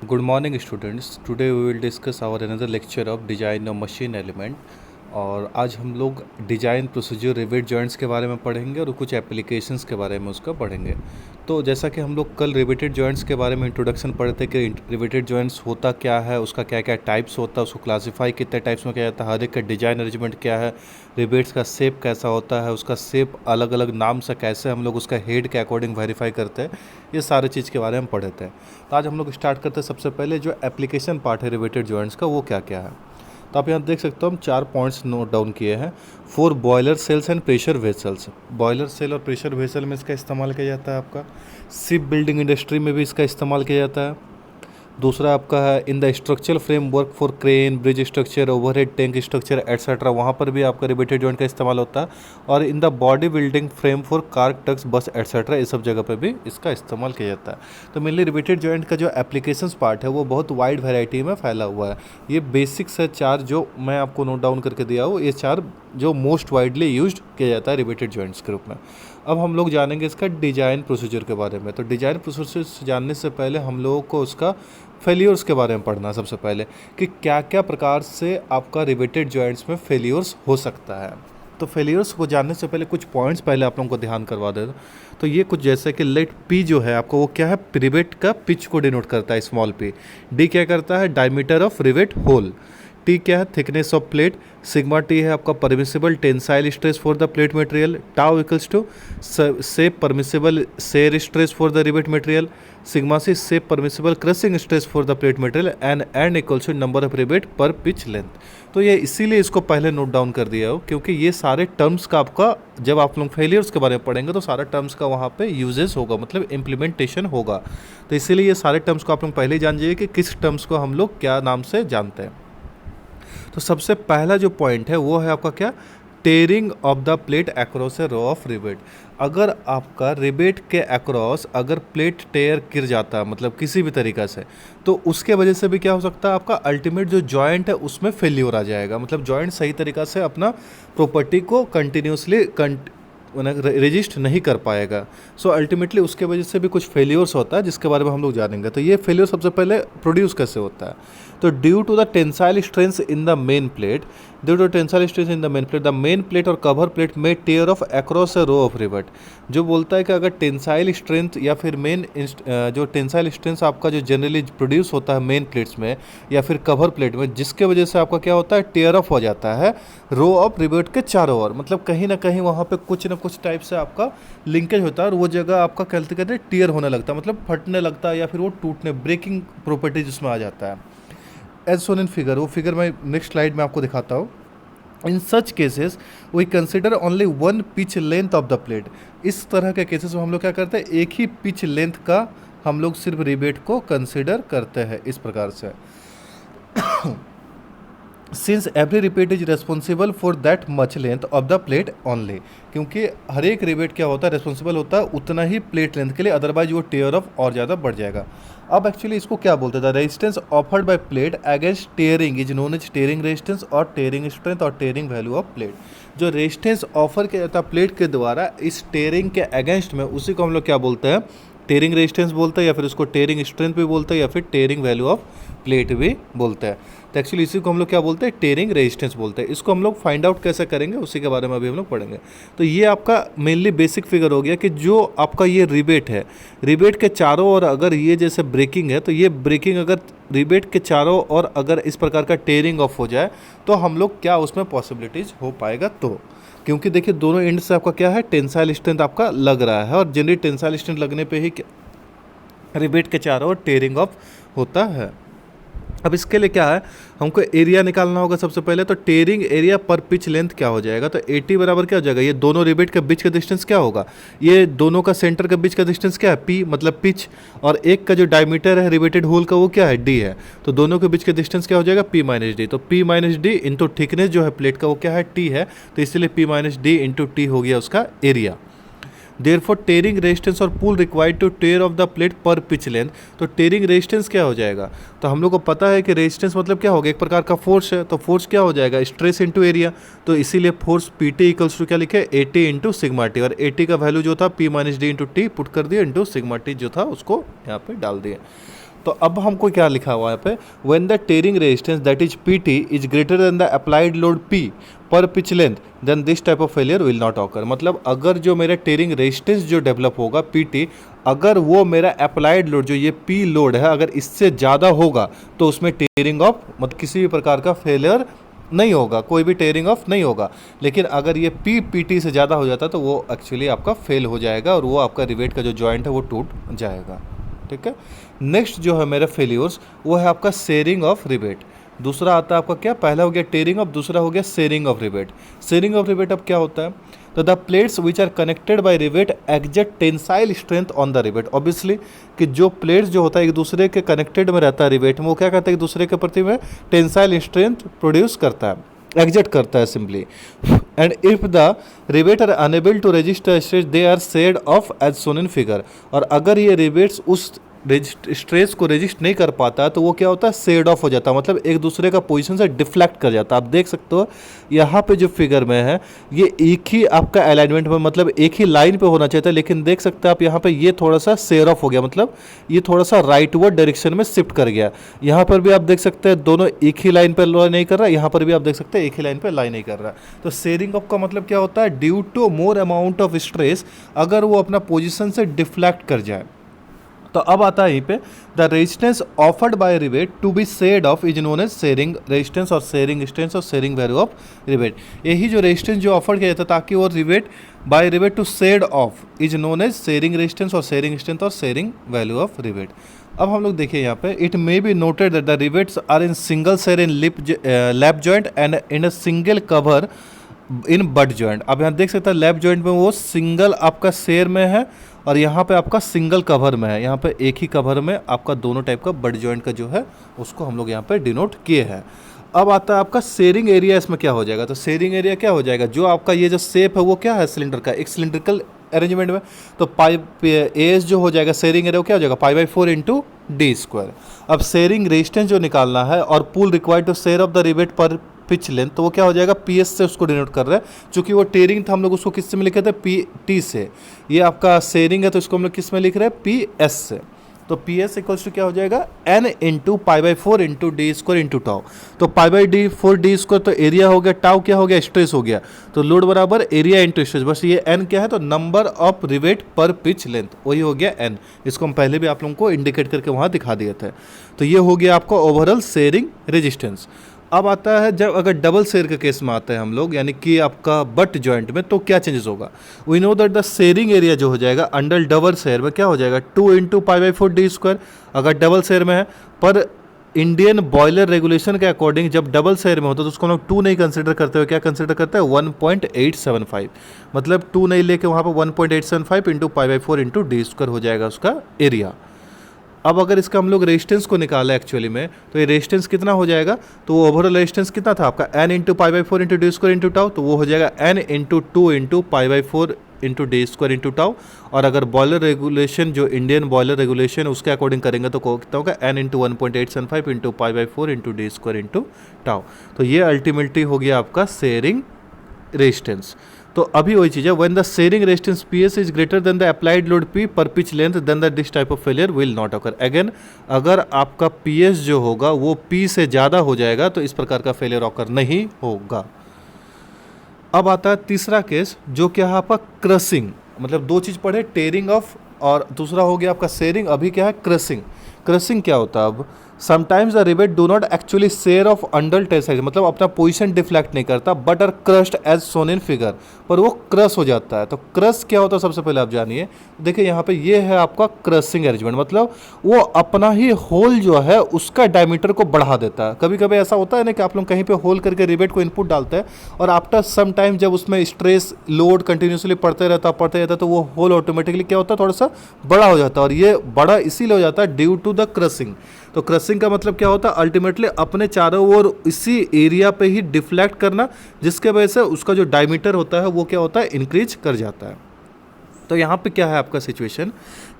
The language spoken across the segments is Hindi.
Good morning, students. Today we will discuss our another lecture of design of machine element. और आज हम लोग डिजाइन प्रोसीजर रिवेट जॉइंट्स के बारे में पढ़ेंगे और कुछ एप्लीकेशंस के बारे में उसका पढ़ेंगे। तो जैसा कि हम लोग कल रिवेटेड जॉइंट्स के बारे में इंट्रोडक्शन पढ़े थे कि रिवेटेड जॉइंट्स होता क्या है, उसका क्या क्या टाइप्स होता है, उसको क्लासीफाई कितने टाइप्स में किया जाता है, हर एक का डिजाइन अरेंजमेंट क्या है, रिवेट्स का शेप कैसा होता है, उसका शेप अलग अलग नाम से कैसे हम लोग उसका हेड के अकॉर्डिंग वेरीफाई करते हैं, ये सारे चीज़ के बारे में पढ़े थे। तो आज हम लोग स्टार्ट करते हैं। सबसे पहले जो एप्लीकेशन पार्ट है रिवेटेड जॉइंट्स का वो क्या क्या है। तो आप यहाँ देख सकते हो हम 4 पॉइंट्स नोट डाउन किए हैं। 4 boiler shells and pressure vessels. Boiler shell और प्रेशर वेसल में इसका इस्तेमाल किया जाता है। आपका शिप बिल्डिंग इंडस्ट्री में भी इसका इस्तेमाल किया जाता है। दूसरा आपका है in the structural framework for crane, bridge structure, overhead tank structure etcetera, वहाँ पर भी आपका रिवेटेड जॉइंट का इस्तेमाल होता है। और in the body building frame for car, trucks, बस एट्सेट्रा, ये सब जगह पर भी इसका इस्तेमाल किया जाता है। तो मेनली रिवेटेड जॉइंट का जो एप्लीकेशंस पार्ट है वो बहुत वाइड वैरायटी में फैला हुआ है। ये बेसिक्स है 4 जो मैं आपको नोट डाउन करके दिया हूँ, ये 4 जो मोस्ट वाइडली यूज्ड किया जाता है रिवेटेड जॉइंट्स के रूप में। अब हम लोग जानेंगे इसका डिजाइन प्रोसीजर के बारे में। तो डिजाइन प्रोसीजर जानने से पहले हम लोगों को उसका फेलियर्स के बारे में पढ़ना है सबसे पहले, कि क्या क्या प्रकार से आपका रिवेटेड जॉइंट्स में फेलियर्स हो सकता है। तो फेलियर्स को जानने से पहले कुछ पॉइंट्स पहले आप लोगों को ध्यान करवा देता। तो ये कुछ जैसे कि लेट पी जो है आपको वो क्या है, रिवेट का पिच को डिनोट करता है, स्मॉल पी। डी क्या करता है, diameter of rivet hole. T क्या है, thickness of plate. Sigma T है आपका permissible tensile stress for the plate material. Tau equals to सेप permissible shear stress for the rivet material. Sigma C सेप permissible crushing stress for the plate material and N equals to number of rivet per pitch length. तो ये इसीलिए इसको पहले नोट डाउन कर दिया हो, क्योंकि ये सारे टर्म्स का आपका जब आप लोग फेलियर्स के बारे में पढ़ेंगे तो सारा टर्म्स का वहाँ पे यूजेस होगा, मतलब इम्प्लीमेंटेशन होगा। तो इसीलिए ये सारे टर्म्स को आप लोग पहले ही जान जाइए कि किस टर्म्स को हम लोग क्या नाम से जानते हैं। तो सबसे पहला जो पॉइंट है वो है आपका क्या, tearing of the plate across a row of rivet. अगर आपका रिवेट के अक्रॉस अगर प्लेट टेयर गिर जाता है, मतलब किसी भी तरीक़ा से, तो उसके वजह से भी क्या हो सकता है, आपका अल्टीमेट जो जॉइंट है उसमें फेल्योर आ जाएगा, मतलब जॉइंट सही तरीक़ा से अपना प्रॉपर्टी को कंटिन्यूसली रजिस्ट नहीं कर पाएगा। सो अल्टीमेटली उसके वजह से भी कुछ फेलियर्स होता है जिसके बारे में हम लोग जानेंगे। तो ये फेलियर सबसे पहले प्रोड्यूस कैसे होता है, तो due to the tensile strength in the main plate, due to tensile strength in the main plate और कवर प्लेट में tear off across a row of rivet. जो बोलता है कि अगर टेंसाइल स्ट्रेंथ या फिर मेन जो टेंसाइल स्ट्रेंथ आपका जो जनरली प्रोड्यूस होता है मेन प्लेट्स में या फिर कवर प्लेट में, जिसके वजह से आपका क्या होता है, टेयर ऑफ हो जाता है रो ऑफ रिवेट के चारों ओर, मतलब कहीं ना कहीं वहाँ पे कुछ ना कुछ टाइप से आपका लिंकेज होता है और वो जगह आपका कहते कहते टीयर होने लगता है, मतलब फटने लगता है या फिर वो टूटने, ब्रेकिंग प्रॉपर्टीज उसमें आ जाता है। एज सोन इन फिगर, वो फिगर मैं नेक्स्ट स्लाइड में आपको दिखाता हूँ। In such cases we consider only one pitch length of the plate. इस तरह के केसेस में हम लोग क्या करते हैं, एक ही पिच लेंथ का हम लोग सिर्फ रिवेट को कंसिडर करते हैं इस प्रकार से। Since every rivet is responsible for that much length of the plate only, क्योंकि हर एक रिवेट क्या होता है, रेस्पॉन्सिबल होता है उतना ही प्लेट लेंथ के लिए, अदरवाइज वो टेयर ऑफ और ज़्यादा बढ़ जाएगा। अब एक्चुअली इसको क्या बोलते थे, resistance offered by plate against tearing is known as tearing resistance और टेयरिंग स्ट्रेंथ और टेयरिंग वैल्यू ऑफ प्लेट। जो रेजिस्टेंस ऑफर किया जाता है प्लेट के द्वारा इस टेयरिंग के अगेंस्ट में, उसी को हम लोग क्या बोलते हैं, टेयरिंग रेजिस्टेंस बोलते हैं, या फिर उसको टेयरिंग स्ट्रेंथ भी बोलते हैं, या फिर टेयरिंग वैल्यू ऑफ प्लेट भी बोलते हैं। तो एक्चुअली इसी को हम लोग क्या बोलते हैं, टेयरिंग रेजिस्टेंस बोलते हैं। इसको हम लोग फाइंड आउट कैसे करेंगे उसी के बारे में अभी हम लोग पढ़ेंगे। तो ये आपका मेनली बेसिक फिगर हो गया कि जो आपका ये रिवेट है, रिवेट के चारों ओर अगर ये जैसे ब्रेकिंग है, तो ये ब्रेकिंग अगर रिवेट के चारों ओर अगर इस प्रकार का टेयरिंग ऑफ हो जाए तो हम लोग क्या उसमें पॉसिबिलिटीज़ हो पाएगा। तो क्योंकि देखिए दोनों एंड से आपका क्या है, टेंसाइल स्ट्रेंथ आपका लग रहा है और जनरली टेंसाइल स्ट्रेंथ लगने पे ही रिवेट के चारों ओर टेयरिंग ऑफ होता है। अब इसके लिए क्या है, हमको एरिया निकालना होगा सबसे पहले। तो टेयरिंग एरिया पर पिच लेंथ क्या हो जाएगा, तो 80 बराबर क्या हो जाएगा, ये दोनों रिवेट के बीच का डिस्टेंस क्या होगा, ये दोनों का सेंटर के बीच का डिस्टेंस क्या है, पी मतलब पिच, और एक का जो डायमीटर है रिवेटेड होल का वो क्या है, डी है। तो दोनों के बीच का डिस्टेंस क्या हो जाएगा, पी माइनस डी। तो P minus D into thickness जो है प्लेट का वो क्या है, टी है, तो इसलिए P minus D into T हो गया उसका एरिया। देयरफॉर टेयरिंग रेजिस्टेंस और pull required to tear off the plate पर पिच लेंथ। तो टेयरिंग रेजिस्टेंस क्या हो जाएगा, तो हम लोग को पता है कि रेजिस्टेंस मतलब क्या होगा, एक प्रकार का फोर्स है, तो फोर्स क्या हो जाएगा, स्ट्रेस इंटू एरिया। तो इसीलिए force P T equals to क्या लिखे, A T into sigma T, और ए टी का वैल्यू जो था P minus D into T put कर दिया इंटू सिग्मा टी जो था उसको यहाँ पे डाल दिया। तो अब हमको क्या लिखा हुआ है यहाँ पे, when the tearing resistance that is P T is greater than the applied load P per pitch length then this type of failure will not occur. मतलब अगर जो मेरा टेयरिंग रेजिस्टेंस जो डेवलप होगा पी टी, अगर वो मेरा अप्लाइड लोड जो ये पी लोड है अगर इससे ज़्यादा होगा तो उसमें टेयरिंग ऑफ मतलब किसी भी प्रकार का फेलियर नहीं होगा, कोई भी टेयरिंग ऑफ नहीं होगा। लेकिन अगर ये पी पी टी से ज़्यादा हो जाता है तो वो एक्चुअली आपका फेल हो जाएगा और वो आपका रिवेट का जो जॉइंट है वो टूट जाएगा। ठीक है, नेक्स्ट जो है मेरा फेलियर्स वो है आपका शेयरिंग ऑफ रिवेट। दूसरा आता है आपका क्या, पहला हो गया टेयरिंग ऑफ, दूसरा हो गया shearing of rivet. Shearing of rivet अब क्या होता है, तो the plates which are connected by rivet exert tensile strength on the rivet. Obviously कि जो प्लेट्स जो होता है एक दूसरे के कनेक्टेड में रहता है रिवेट में, वो क्या करता है एक दूसरे के प्रति में टेंसाइल स्ट्रेंथ प्रोड्यूस करता है, एग्जर्ट करता है simply. And if the rivet are unable to resist stress they are sheared off as shown in figure. और अगर ये रिवेट्स उस स्ट्रेस को रेजिस्ट नहीं कर पाता तो वो क्या होता है, सेड ऑफ हो जाता है, मतलब एक दूसरे का पोजीशन से डिफ्लेक्ट कर जाता है। आप देख सकते हो यहाँ पे जो फिगर में है ये एक ही आपका अलाइनमेंट में मतलब एक ही लाइन पे होना चाहिए था, लेकिन देख सकते हैं आप यहाँ पे ये थोड़ा सा सेयर ऑफ हो गया, मतलब ये थोड़ा सा राइटवर्ड डायरेक्शन में शिफ्ट कर गया। यहाँ पर भी आप देख सकते हैं दोनों एक ही लाइन पर लाई नहीं कर रहा, यहाँ पर भी आप देख सकते हैं एक ही लाइन पर लाई नहीं कर रहा। तो शेयरिंग ऑफ का मतलब क्या होता है, due to more amount of stress अगर वो अपना पोजिशन से डिफ्लेक्ट कर जाए। तो अब आता है यहीं पे the resistance offered by rivet to be sheared off is known as shearing resistance और शेयरिंग स्ट्रेंथ और शेयरिंग वैल्यू ऑफ रिवेट। यही जो रेजिस्टेंस जो ऑफर किया जाता है ताकि वो rivet by rivet to sheared off is known as shearing resistance और शेयरिंग स्ट्रेंथ और शेयरिंग वैल्यू ऑफ रिवेट। अब हम लोग देखिए यहाँ पे, it may be noted that the rivets are in single shear in lap joint and in a single cover in butt joint. अब यहाँ देख सकते हैं लैप जॉइंट में वो सिंगल आपका शेयर में है और यहाँ पे आपका सिंगल कवर में है, यहाँ पे एक ही कवर में आपका दोनों टाइप का बट जॉइंट का जो है उसको हम लोग यहाँ पे डिनोट किए हैं। अब आता है आपका शेयरिंग एरिया, इसमें क्या हो जाएगा, तो शेयरिंग एरिया क्या हो जाएगा, जो आपका ये जो शेप है वो क्या है सिलेंडर का, एक सिलेंड्रिकल अरेंजमेंट में, तो पाई एस जो हो जाएगा शेयरिंग एरिया क्या हो जाएगा pi by 4 into D square. अब शेयरिंग रेजिस्टेंस जो निकालना है और pull required to shear off the rivet per pitch length, तो वो क्या हो जाएगा पी एस से उसको डिनोट कर रहा है, चूंकि वो टेयरिंग था हम लोग उसको किस में लिखे थे पी टी से, ये आपका शेयरिंग है तो इसको हम लोग किस में लिख रहे हैं पी एस से। तो पी एस इक्वल्स टू क्या हो जाएगा N into pi by 4 into D square into tau. तो pi by D 4 D square तो एरिया हो गया, टाउ क्या हो गया स्ट्रेस हो गया, तो लोड बराबर एरिया इंटू स्ट्रेस, बस ये एन क्या है तो number of rivet per pitch length, वही हो गया एन। इसको हम पहले भी आप लोगों को इंडिकेट करके वहाँ दिखा दिए थे। तो ये हो गया आपका ओवरऑल शेयरिंग रेजिस्टेंस। अब आता है जब अगर डबल शेयर के केस में आते हैं हम लोग, यानी कि आपका बट जॉइंट में, तो क्या चेंजेस होगा, we know that the shearing area जो हो जाएगा अंडर डबल शेयर में क्या हो जाएगा 2 into pi by 4 D square, अगर डबल शेयर में है। पर इंडियन बॉयलर रेगुलेशन के अकॉर्डिंग जब डबल शेयर में होता है तो उसको हम लोग 2 नहीं कंसिडर करते हुए क्या कंसिडर करते हैं 1.875, मतलब 2 नहीं लेके वहाँ पर 1.875 into pi by 4 into D square हो जाएगा उसका एरिया। अब अगर इसका हम लोग रेजिस्टेंस को निकाला एक्चुअली में, तो ये रेजिस्टेंस कितना हो जाएगा, तो वो ओवरऑल रेजिस्टेंस कितना था आपका N into pi by 4 into D square into tau, तो वो हो जाएगा N into 2 into pi by 4 into D square into tau. और अगर बॉयलर रेगुलेशन जो इंडियन बॉयलर रेगुलेशन उसके अकॉर्डिंग करेंगे तो कितना होगा N into 1.875 into pi by 4 into D square into tau. तो ये अल्टीमेटली हो गया आपका शेयरिंग रेजिस्टेंस। तो अभी वही चीज़ है, when the shearing resistance P S is greater than the applied load P per pitch length then the this type of failure will not occur. Again अगर आपका पी एस जो होगा वो पी से ज़्यादा हो जाएगा तो इस प्रकार का फेलियर ऑकर नहीं होगा। अब आता है तीसरा केस जो क्या है आपका क्रशिंग, मतलब दो चीज़ पढ़े, टेयरिंग ऑफ और दूसरा हो गया आपका शेयरिंग, अभी क्या है क्रशिंग। क्रशिंग क्या होता है, अब sometimes the rivet do not actually shear off under tensile, मतलब अपना पोजीशन डिफ्लेक्ट नहीं करता but are crushed as shown in figure, पर वो क्रश हो जाता है। तो क्रश क्या होता है सबसे पहले आप जानिए, देखिए यहाँ पे ये है आपका क्रशिंग अरेंजमेंट, मतलब वो अपना ही होल जो है उसका डायमीटर को बढ़ा देता है। कभी कभी ऐसा होता है ना कि आप लोग कहीं पे होल करके रिवेट को इनपुट डालते हैं और आफ्टर सम टाइम जब उसमें स्ट्रेस लोड कंटिन्यूसली पड़ते रहता है तो वो होल ऑटोमेटिकली क्या होता है थोड़ा सा बड़ा हो जाता है, और ये बड़ा इसीलिए हो जाता है ड्यू टू द क्रशिंग। तो क्रशिंग का मतलब क्या होता है, अल्टीमेटली अपने चारों ओर इसी एरिया पे ही डिफ्लेक्ट करना, जिसके वजह से उसका जो डायमीटर होता है वो क्या होता है इंक्रीज कर जाता है। तो यहाँ पे क्या है आपका सिचुएशन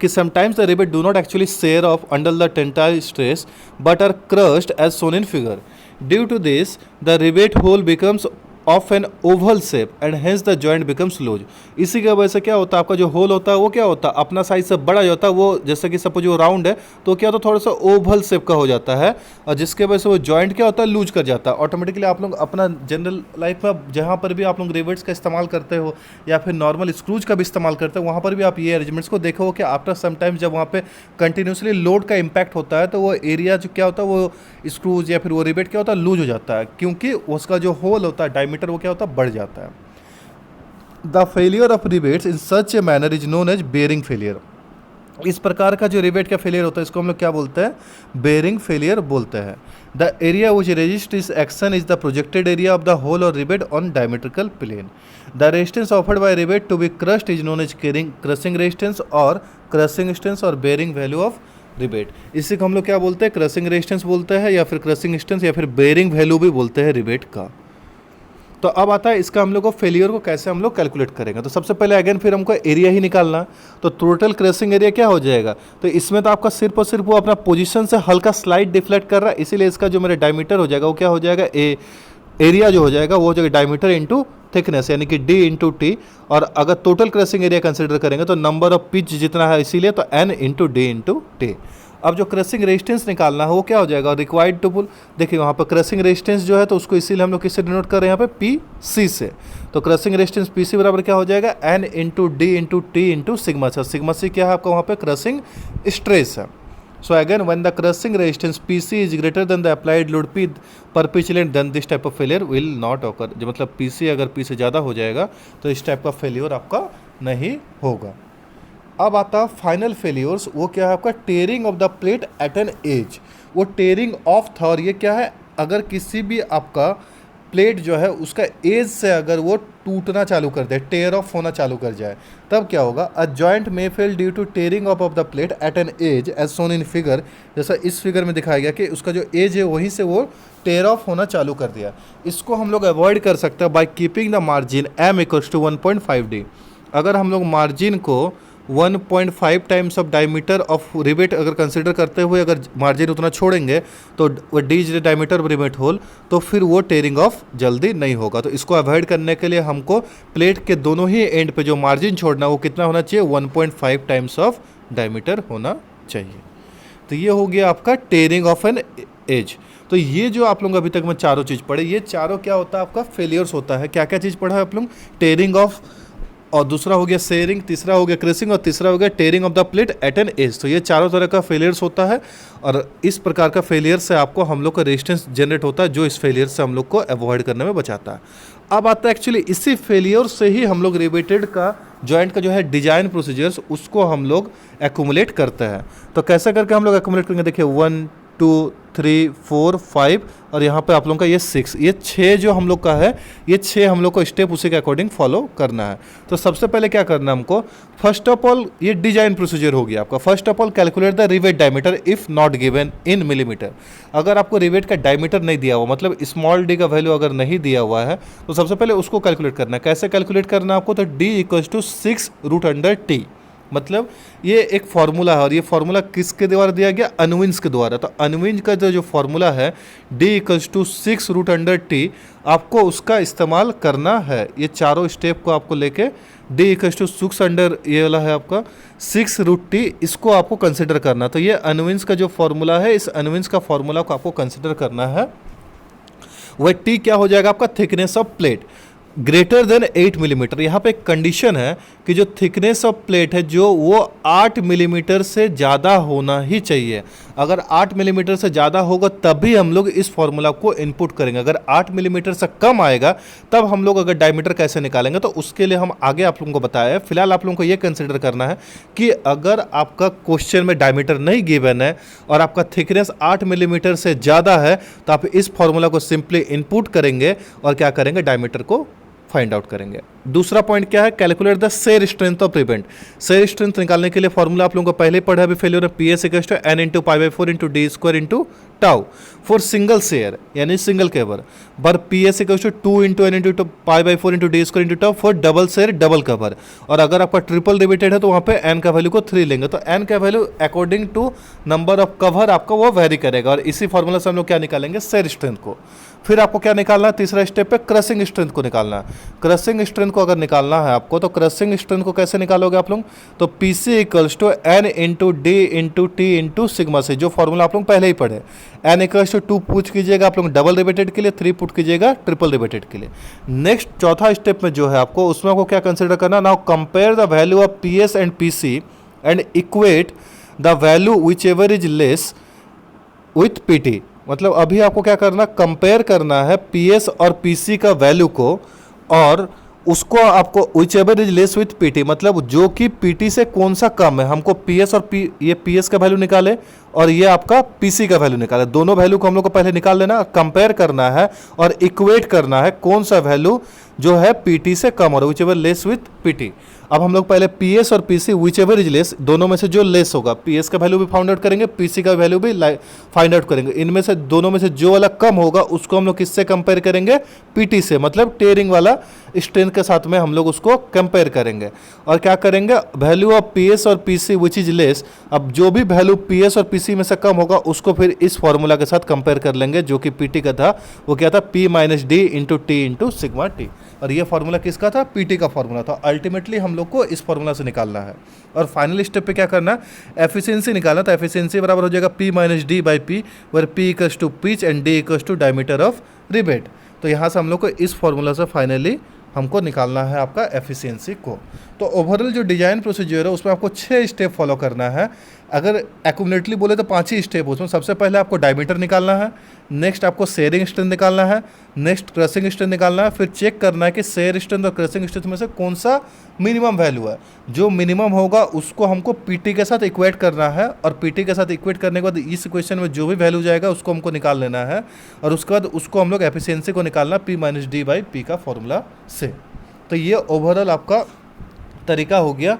कि sometimes the rivet do not actually shear off under the tensile stress but are crushed as shown in figure. Due to this the rivet hole becomes of an oval shape and hence the joint becomes loose. इसी की वजह से क्या होता है, आपका जो होल होता है वो क्या होता है, अपना साइज से बड़ा जो होता है वो, जैसे कि सपोज वो राउंड है तो क्या होता है, थोड़ा सा ओवल शेप का हो जाता है, और जिसके वजह से वो जॉइंट क्या होता है, लूज कर जाता है ऑटोमेटिकली। आप लोग अपना जनरल लाइफ में जहाँ पर भी आप लोग रिवेट्स का इस्तेमाल करते हो या फिर नॉर्मल स्क्रूज का भी इस्तेमाल करते हो, वहाँ पर भी आप ये अरेंजमेंट्स को देखो कि आफ्टर समटाइम्स जब वहाँ पे कंटिन्यूसली लोड का इम्पैक्ट होता है तो वो एरिया जो क्या होता है, वो स्क्रूज या फिर वो रिवेट क्या होता है, लूज हो जाता है, क्योंकि उसका जो होल होता है, डायमीटर, वो क्या होता है, बढ़ जाता है। The failure of rivets in such a manner is known as bearing failure. इस प्रकार का जो रिवेट का फेलियर होता है इसको हम लोग क्या बोलते हैं, बेयरिंग फेलियर बोलते हैं। The area which resist is action is the projected area of the hole और rivet on diametrical plane. The resistance offered by rivet to be crushed is known as crushing resistance और क्रशिंग रेजिस्टेंस और बेयरिंग वैल्यू ऑफ रिवेट। इसी को हम लोग क्या बोलते हैं, क्रशिंग रेजिस्टेंस बोलते हैं, या फिर क्रशिंग रेजिस्टेंस, या फिर बेयरिंग वैल्यू भी बोलते हैं रिवेट का। तो अब आता है इसका हम लोग को फेलियर को कैसे हम लोग कैलकुलेट करेंगे। तो सबसे पहले अगेन फिर हमको एरिया ही निकालना है। तो टोटल क्रशिंग एरिया क्या हो जाएगा, तो इसमें तो आपका सिर्फ और सिर्फ वो अपना पोजीशन से हल्का स्लाइड डिफ्लेक्ट कर रहा है, इसीलिए इसका जो मेरा डायमीटर हो जाएगा वो क्या हो जाएगा, एरिया जो हो जाएगा वो हो जाएगा डायमीटर इंटू थिकनेस, यानी कि डी इंटू टी। और अगर टोटल क्रशिंग एरिया कंसिडर करेंगे तो नंबर ऑफ पिच जितना है इसीलिए, तो N into D into T. अब जो क्रशिंग रेजिस्टेंस निकालना है वो क्या हो जाएगा, रिक्वायर्ड टू पुल। देखिए वहाँ पर क्रशिंग रेजिस्टेंस जो है तो उसको इसीलिए हम लोग किससे डिनोट कर रहे हैं, यहाँ पे पी सी से। तो क्रशिंग रेजिस्टेंस पी सी बराबर क्या हो जाएगा, N into D into T into sigma C. Sigma C क्या है आपका वहाँ पे, क्रशिंग स्ट्रेस है। So again when the crushing resistance P C is greater than the applied load P per pitch length, then this type of failure will not occur. जो मतलब पी सी अगर पी से ज़्यादा हो जाएगा तो इस टाइप का फेलियर आपका नहीं होगा। अब आता है फाइनल फेलियर्स, वो क्या है आपका, tearing of the plate at an edge. वो टेयरिंग ऑफ था, और ये क्या है, अगर किसी भी आपका प्लेट जो है उसका एज से अगर वो टूटना चालू कर दे, टेयर ऑफ होना चालू कर जाए, तब क्या होगा, a joint may fail due to tearing of the plate at an edge as shown in figure. जैसा इस फिगर में दिखाया गया कि उसका जो एज है वहीं से वो टेयर ऑफ होना चालू कर दिया। इसको हम लोग अवॉइड कर सकते हैं by keeping the margin M equals to 1.5 D. अगर हम लोग मार्जिन को 1.5 times of diameter of rivet अगर कंसिडर करते हुए अगर मार्जिन उतना छोड़ेंगे तो D is the diameter of rivet hole, तो फिर वो टेयरिंग ऑफ जल्दी नहीं होगा। तो इसको अवॉइड करने के लिए हमको प्लेट के दोनों ही एंड पे जो मार्जिन छोड़ना वो कितना होना चाहिए, 1.5 टाइम्स ऑफ डायमीटर होना चाहिए। तो ये हो गया आपका टेयरिंग ऑफ एन एज। तो ये जो आप लोग अभी तक में चारों चीज़ पढ़े, ये चारों क्या होता है आपका, फेलियर्स होता है। क्या क्या चीज़ पढ़ा है आप लोग, टेयरिंग ऑफ, और दूसरा हो गया शेयरिंग, तीसरा हो गया क्रशिंग, और तीसरा हो गया tearing of the plate at an edge. तो ये चारों तरह का फेलियर्स होता है, और इस प्रकार का फेलियर से आपको हम लोग का रेजिस्टेंस जनरेट होता है, जो इस फेलियर से हम लोग को अवॉइड करने में बचाता है। अब आता है एक्चुअली इसी फेलियर से ही हम लोग रिवेटेड का जॉइंट का जो है डिजाइन प्रोसीजर्स, उसको हम लोग एक्यूमुलेट करते हैं। तो कैसे करके हम लोग एक्यूमुलेट करेंगे, देखिए 1 2 3 4 5 और यहाँ पे आप लोगों का ये 6, ये 6 जो हम लोग का है, ये 6 हम लोग को स्टेप उसी के अकॉर्डिंग फॉलो करना है। तो सबसे पहले क्या करना है हमको, फर्स्ट ऑफ ऑल ये डिजाइन प्रोसीजर हो गया आपका। First of all calculate the rivet diameter if not given in millimetre. अगर आपको रिवेट का डायमीटर नहीं दिया हुआ, मतलब स्मॉल डी का वैल्यू अगर नहीं दिया हुआ है, तो सबसे पहले उसको कैलकुलेट करना है। कैसे कैलकुलेट करना है आपको, तो डी इक्वल्स टू 6√अंडर टी। मतलब ये एक फार्मूला है, और ये फार्मूला किसके द्वारा दिया गया, अनविन्स के द्वारा। तो अनविन्स का जो फार्मूला है d इक्वल्स टू 6√अंडर टी, आपको उसका इस्तेमाल करना है। ये चारों स्टेप को आपको लेके d इक्वल्स टू 6 अंडर, ये वाला है आपका 6√t, इसको आपको कंसिडर करना। तो ये अनविन्स का जो फार्मूला है, इस अनविन्स का फार्मूला को आपको कंसिडर करना है। वह t क्या हो जाएगा आपका, thickness of plate greater than 8 millimetre. यहाँ पे एक कंडीशन है कि जो थिकनेस ऑफ प्लेट है जो वो 8 मिलीमीटर से ज़्यादा होना ही चाहिए। अगर 8 मिलीमीटर से ज़्यादा होगा तभी हम लोग इस फॉर्मूला को इनपुट करेंगे। अगर 8 मिलीमीटर से कम आएगा तब हम लोग अगर डायमीटर कैसे निकालेंगे, तो उसके लिए हम आगे आप लोगों को बताया है। फिलहाल आप लोगों को ये कंसिडर करना है कि अगर आपका क्वेश्चन में डायमीटर नहीं गिवन है और आपका थिकनेस 8 मिलीमीटर से ज़्यादा है, तो आप इस फॉर्मूला को सिंपली इनपुट करेंगे और क्या करेंगे, डायमीटर को फाइंड आउट करेंगे। दूसरा पॉइंट क्या है, calculate the shear strength of rivet. Shear strength निकालने के लिए फॉर्मूला आप लोगों को पहले पढ़ा है failure of P S equal to N into pi by 4 into D square into tau for single shear यानी single cover, where P S equal to 2 into N into pi by 4 into D square into tau for double shear double cover. और अगर आपका ट्रिपल रिवेटेड है तो वहाँ पे एन का वैल्यू को 3 लेंगे, तो एन का value according to number of cover आपका वो वेरी करेगा, और इसी फॉर्मूला से हम लोग क्या निकालेंगे, शेयर स्ट्रेंथ को। फिर आपको क्या निकालना है, तीसरा स्टेप पे क्रशिंग स्ट्रेंथ को निकालना है। क्रशिंग स्ट्रेंथ को अगर निकालना है आपको, तो क्रशिंग स्ट्रेंथ को कैसे निकालोगे आप लोग, तो P C equals to N into D into T into sigma से, जो फॉर्मूला आप लोग पहले ही पढ़े। एन इक्वल्स टू 2 पुट कीजिएगा आप लोग डबल रिवेटेड के लिए, 3 पुट कीजिएगा ट्रिपल रिवेटेड के लिए। नेक्स्ट चौथा स्टेप में जो है आपको, उसमें आपको क्या कंसिडर करना, now compare the value of P S and P C and equate the value whichever is less with P T. मतलब अभी आपको क्या करना, कंपेयर करना है पीएस और पीसी का वैल्यू को, और उसको आपको which ever is less with PT, मतलब जो कि पीटी से कौन सा कम है। हमको पीएस और ये पीएस का वैल्यू निकाले और ये आपका पीसी का वैल्यू निकाले, दोनों वैल्यू को हम लोग को पहले निकाल लेना, कंपेयर करना है और इक्वेट करना है कौन सा वैल्यू जो है पीटी से कम हो रहा है, which ever less with PT. अब हम लोग पहले पीएस और PC which ever is less, दोनों में से जो लेस होगा, पीएस का वैल्यू भी फाइंड आउट करेंगे, पीसी का वैल्यू भी फाइंड आउट करेंगे। इनमें से दोनों में से जो वाला कम होगा उसको हम लोग किससे कंपेयर करेंगे, पीटी से, मतलब टेयरिंग वाला स्ट्रेंथ के साथ में हम लोग उसको कंपेयर करेंगे। और क्या करेंगे, वैल्यू ऑफ पीएस और पीसी विच इज लेस, अब जो भी वैल्यू पीएस और पीसी में से कम होगा उसको फिर इस फॉर्मूला के साथ कंपेयर कर लेंगे, जो कि पीटी का था, वो क्या था, P minus D into T into sigma T. और ये फॉर्मूला किसका था, पीटी का फॉर्मूला था। अल्टीमेटली हम लोग को इस फॉर्मूला से निकालना है। और फाइनल स्टेप पे क्या करना है, एफिशिएंसी निकालना। तो एफिशिएंसी बराबर हो जाएगा P minus D by P, where P equals to pitch and D equals to diameter of rivet. तो यहाँ से हम लोग को इस फॉर्मूला से फाइनली हमको निकालना है आपका एफिशिएंसी को। तो ओवरऑल जो डिजाइन प्रोसीजर है उसमें आपको 6 स्टेप फॉलो करना है। अगर एक्यूमुलेटली बोले तो 5 ही स्टेप, उसमें सबसे पहले आपको डायमीटर निकालना है, नेक्स्ट आपको शेयरिंग स्ट्रेंथ निकालना है, नेक्स्ट क्रशिंग स्ट्रेंथ निकालना है, फिर चेक करना है कि शेयर स्ट्रेंथ और क्रशिंग स्ट्रेंथ में से कौन सा मिनिमम वैल्यू है। जो मिनिमम होगा उसको हमको पीटी के साथ इक्वेट करना है, और पीटी के साथ इक्वेट करने के बाद इस इक्वेशन में जो भी वैल्यू जाएगा उसको हमको निकाल लेना है, और उसके बाद उसको हम लोग एफिशिएंसी को निकालना P minus D by P का फॉर्मूला से। तो ये ओवरऑल आपका तरीका हो गया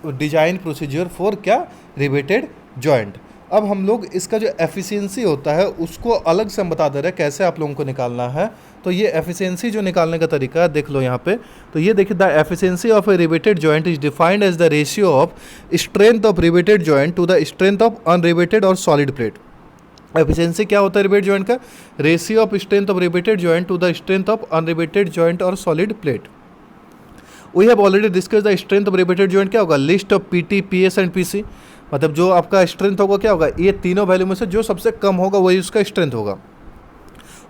डिजाइन प्रोसीजर फॉर क्या, रिवेटेड जॉइंट। अब हम लोग इसका जो एफिशिएंसी होता है उसको अलग से हम बता दे रहे हैं कैसे आप लोगों को निकालना है। तो ये एफिशिएंसी जो निकालने का तरीका है देख लो यहाँ पे। तो ये देखिए, the efficiency of a riveted joint is defined as the ratio of strength of riveted joint to the strength of unriveted और सॉलिड प्लेट। एफिशिएंसी क्या होता है रिवेट जॉइंट का, ratio of strength of riveted joint to the strength of unriveted joint और solid plate. We have already discuss the strength of riveted joint क्या होगा, least of PT PS and PC. मतलब जो आपका स्ट्रेंथ होगा क्या होगा, ये तीनों वैल्यू में से जो सबसे कम होगा वही उसका स्ट्रेंथ होगा।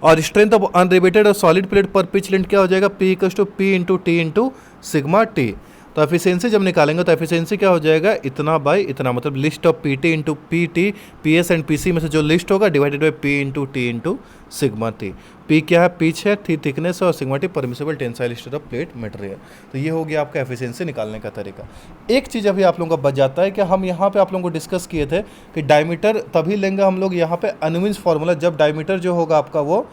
और स्ट्रेंथ ऑफ अनरिवेटेड और सॉलिड प्लेट पर पिच लेंथ क्या हो जाएगा, P equals to P into T into sigma T. तो एफिशिएंसी जब निकालेंगे तो एफिशिएंसी क्या हो जाएगा, इतना बाई इतना, मतलब least of P T into P T P S and P C में से जो लिस्ट होगा divided by P into T into sigma T. P क्या है, पिच है, टी थिकनेस और sigma T permissible tensile strength of plate material. तो ये हो गया आपका एफिशिएंसी निकालने का तरीका। एक चीज़ अभी आप लोगों का बच जाता है कि हम यहाँ पे आप लोगों को डिस्कस किए थे कि डायमीटर तभी लेंगे हम लोग यहाँ पे अनविंस फार्मूला, जब डायमीटर जो होगा आपका वो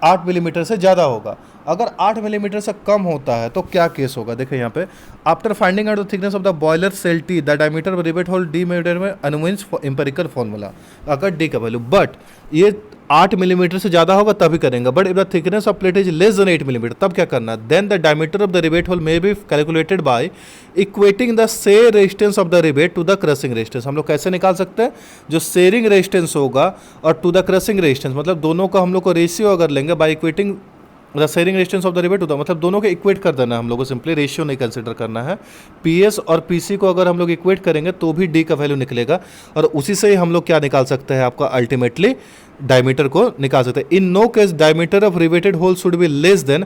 8 मिलीमीटर से ज़्यादा होगा। अगर 8 मिलीमीटर से कम होता है तो क्या केस होगा, देखिए यहाँ पे, after finding out the thickness of the boiler shell T the diameter of rivet hole diameter में अनविंस एम्पिरिकल फार्मूला, अगर डी का वैल्यू, बट ये 8 मिलीमीटर से ज़्यादा होगा तभी करेंगे। But if the thickness of plate is less than 8 millimetre, तब क्या करना, then the diameter of the rivet hole may be calculated by equating the shear resistance of the rivet to the crushing resistance. हम लोग कैसे निकाल सकते हैं, जो शेयरिंग रेजिस्टेंस होगा और टू द क्रशिंग रेजिस्टेंस, मतलब दोनों का हम लोग को रेशियो अगर लेंगे by equating the shearing resistance of the rivet होता है, मतलब दोनों को इक्वेट कर देना है हम लोग को, सिंपली रेशियो नहीं कंसिडर करना है। पीएस और पीसी को अगर हम लोग इक्वेट करेंगे तो भी डी का वैल्यू निकलेगा, और उसी से ही हम लोग क्या निकाल सकते हैं, आपका अल्टीमेटली डायमीटर को निकाल सकते हैं। In no case diameter of riveted hole should be less than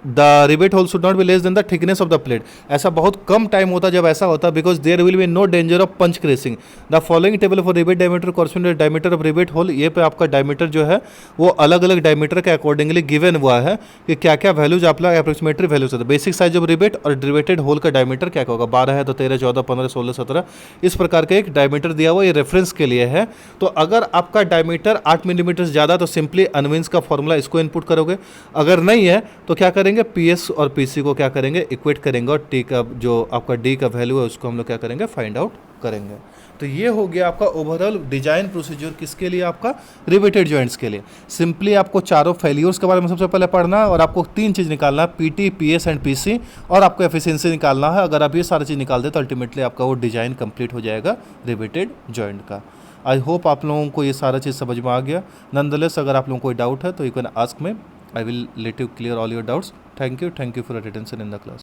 the rivet hole should not be less than the thickness of the plate. ऐसा बहुत कम टाइम होता है जब ऐसा होता है, because there will be no danger of punch crushing. The following table for rivet diameter corresponding diameter of rivet hole, ये पे आपका डायमीटर जो है वो अलग अलग डायमीटर के अकॉर्डिंगली गिवन हुआ है कि क्या क्या वैल्यूज आप लोग अप्रोक्सीमेटरी वैल्यूज होता है। बेसिक साइज ऑफ रिवेट और रिवेटेड होल का डायमीटर क्या होगा, 12 है तो 13, 14, 15, 16, 17, इस प्रकार का एक डायमीटर दिया हुआ, ये रेफरेंस के लिए है। तो अगर आपका डायमीटर 8 मिलीमीटर से ज़्यादा तो सिंपली अनविंस का फॉर्मूला इसको इनपुट करोगे, अगर नहीं है तो क्या करेंगे, करेंगे, पीएस और पीसी को क्या करेंगे, इक्वेट करेंगे और टी का जो आपका डी का वैल्यू है उसको हम लोग क्या करेंगे, फाइंड आउट करेंगे। तो ये हो गया आपका ओवरऑल डिजाइन प्रोसीजर किसके लिए, आपका रिवेटेड जॉइंट्स के लिए। सिंपली आपको चारों फेल्यूर्स के बारे में सबसे पहले पढ़ना है और आपको 3 चीज़ निकालना है, पीटी, पीएस एंड पीसी, और आपको एफिशिएंसी निकालना है। अगर आप ये सारी चीज़ निकाल दे तो अल्टीमेटली आपका वो डिजाइन कंप्लीट हो जाएगा रिवेटेड जॉइंट का। आई होप आप लोगों को ये सारा चीज़ समझ में आ गया। नॉनदलेस अगर आप लोगों को कोई डाउट है तो you can ask me, I will let you clear all your doubts. Thank you for attention in the class.